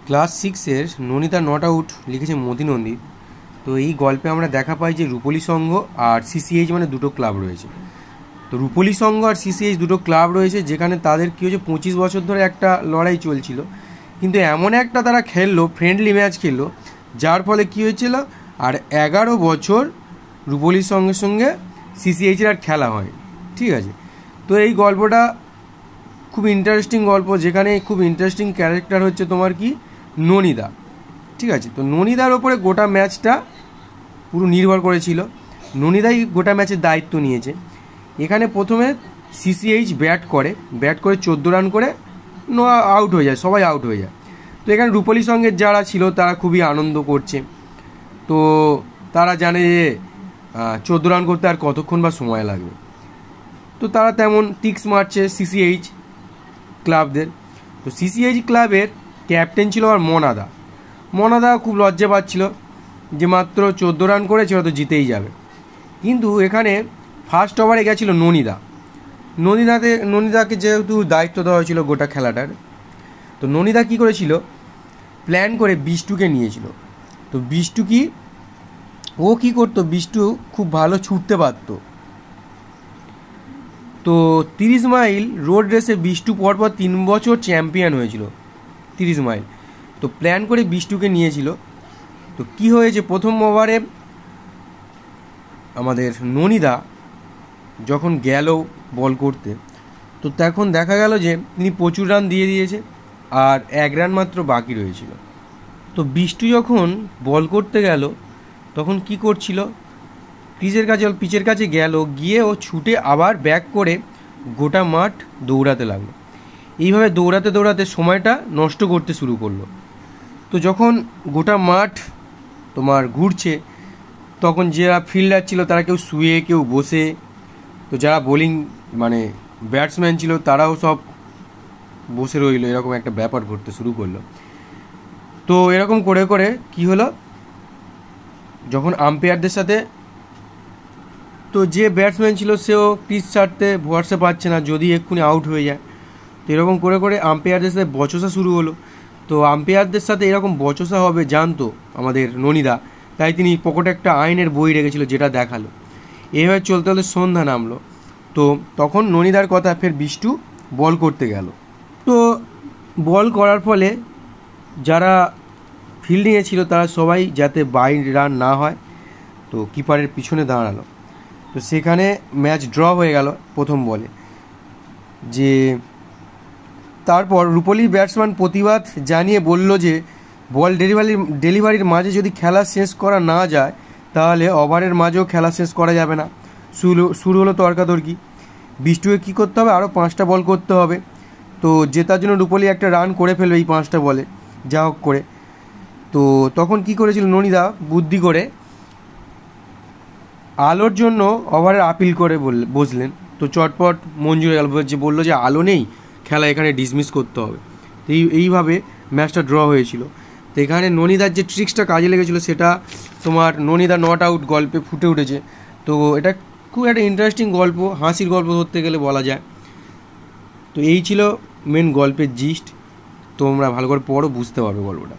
Class 6-এর ননিদা not out লিখেছে মতি নন্দী। তো এই গল্পে আমরা দেখা পাই যে রূপলী সংঘ আর সিসিএইচ মানে দুটো ক্লাব রয়েছে। তো রূপলী সংঘ আর সিসিএইচ দুটো ক্লাব রয়েছে, যেখানে তাদের কী হয়েছে 25 বছর ধরে একটা লড়াই চলছিল, কিন্তু এমন একটা তারা খেললো, ফ্রেন্ডলি ম্যাচ খেললো, যার ফলে কী হয়েছিল আর 11 বছর রূপলীর সঙ্গে সঙ্গে সিসিএইচের আর খেলা হয়। ঠিক আছে, তো এই গল্পটা খুব ইন্টারেস্টিং গল্প, যেখানে খুব ইন্টারেস্টিং ক্যারেক্টার হচ্ছে তোমার কি ননিদা। ঠিক আছে, তো ননিদার ওপরে গোটা ম্যাচটা পুরো নির্ভর করেছিল, ননিদাই গোটা ম্যাচের দায়িত্ব নিয়েছে। এখানে প্রথমে সিসিএইচ ব্যাট করে 14 রান করে আউট হয়ে যায়, সবাই আউট হয়ে যায়। তো এখানে রূপলী সঙ্গের যারা ছিল তারা খুবই আনন্দ করছে, তো তারা জানে যে 14 রান করতে আর কতক্ষণ বা সময় লাগবে, তো তারা তেমন টিক্স মারছে সিসিএইচ ক্লাবদের। তো সিসিএইচ ক্লাবের ক্যাপ্টেন ছিল আর মনাদা খুব লজ্জা পাচ্ছিল যে মাত্র 14 রান করেছে, হয়তো জিতেই যাবে। কিন্তু এখানে ফার্স্ট ওভারে গেছিল ননিদাকে যেহেতু দায়িত্ব দেওয়া হয়েছিল গোটা খেলাটার, তো ননিদা কী করেছিল, প্ল্যান করে বিষ্টুকে নিয়েছিল। তো বিষ্টু কী করতো, বিষ্টু খুব ভালো ছুটতে পারতো। তো 30 মাইল রোড রেসে বিষ্টু পরপর 3 বছর চ্যাম্পিয়ন হয়েছিল 30 মাইল। তো প্ল্যান করে বিষ্টুকে নিয়েছিল। তো কি হয়েছে, প্রথম ওভারে আমাদের ননিদা যখন গেল বল করতে, তো তখন দেখা গেল যে তিনি প্রচুর রান দিয়ে দিয়েছে আর 1 রান মাত্র বাকি রয়েছিল। তো বিষ্টু যখন বল করতে গেল তখন কি করছিল, পিচের কাছে গিয়ে ও ছুটে আবার ব্যাক করে গোটা মাঠ দৌড়াতে লাগলো। এইভাবে দৌড়াতে সময়টা নষ্ট করতে শুরু করলো। তো যখন গোটা মাঠ তোমার ঘুরছে, তখন যারা ফিল্ডার ছিল তারা কেউ শুয়ে কেউ বসে, তো যারা বোলিং মানে ব্যাটসম্যান ছিল তারাও সব বসে রইল, এরকম একটা ব্যাপার ঘটতে শুরু করলো। তো এরকম করে করে কি হলো, যখন আম্পায়ারদের সাথে, তো যে ব্যাটসম্যান ছিল সেও পিচ ছাড়তে ভরসা পাচ্ছে না যদি এক্ষুনি আউট হয়ে যায়। তো এরকম করে করে আম্পায়ারদের সাথে বচসা শুরু হলো। তো আম্পায়ারদের সাথে এরকম বচসা হবে জানতো আমাদের ননিদা, তাই তিনি পকেটে একটা আইনের বই রেখেছিল, যেটা দেখালো। এইভাবে চলতে চলতে সন্ধ্যা নামলো। তো তখন ননিদার কথা ফের বিষ্টু বল করতে গেল। তো বল করার ফলে যারা ফিল্ডিংয়ে ছিল তারা সবাই যাতে 22 রান না হয়, তো কিপারের পিছনে দাঁড়ালো। তো সেখানে ম্যাচ ড্র হয়ে গেল প্রথম বলে। যে তারপর রূপলী ব্যাটসম্যান প্রতিবাদ জানিয়ে বলল যে বল ডেলিভারির মাঝে যদি খেলা শেষ করা না যায়, তাহলে ওভারের মাঝেও খেলা শেষ করা যাবে না। শুরু হলো তর্কাতর্কি। বিষ্টুকে কী করতে হবে, আরও 5টা বল করতে হবে। তো জেতার জন্য রূপলী একটা রান করে ফেলবে এই 5টা বলে, যা হোক করে। তো তখন কি করেছিল ননিদা, বুদ্ধি করে আলোর জন্য ওভারের আপিল করে বসলেন। তো চটপট মঞ্জুর হয়ে গেল, বললো যে আলো নেই, খেলা এখানে ডিসমিস করতে হবে। তো এইভাবে ম্যাচটা ড্র হয়েছিল। তো এখানে ননিদার যে ট্রিক্সটা কাজে লেগেছিলো সেটা তোমার ননিদা নট আউট গল্পে ফুটে উঠেছে। তো এটা খুব একটা ইন্টারেস্টিং গল্প, হাসির গল্প ধরতে গেলে বলা যায়। তো এই ছিল মেন গল্পের জিস্ট, তোমরা ভালো করে পড়ো, বুঝতে পারবে গল্পটা।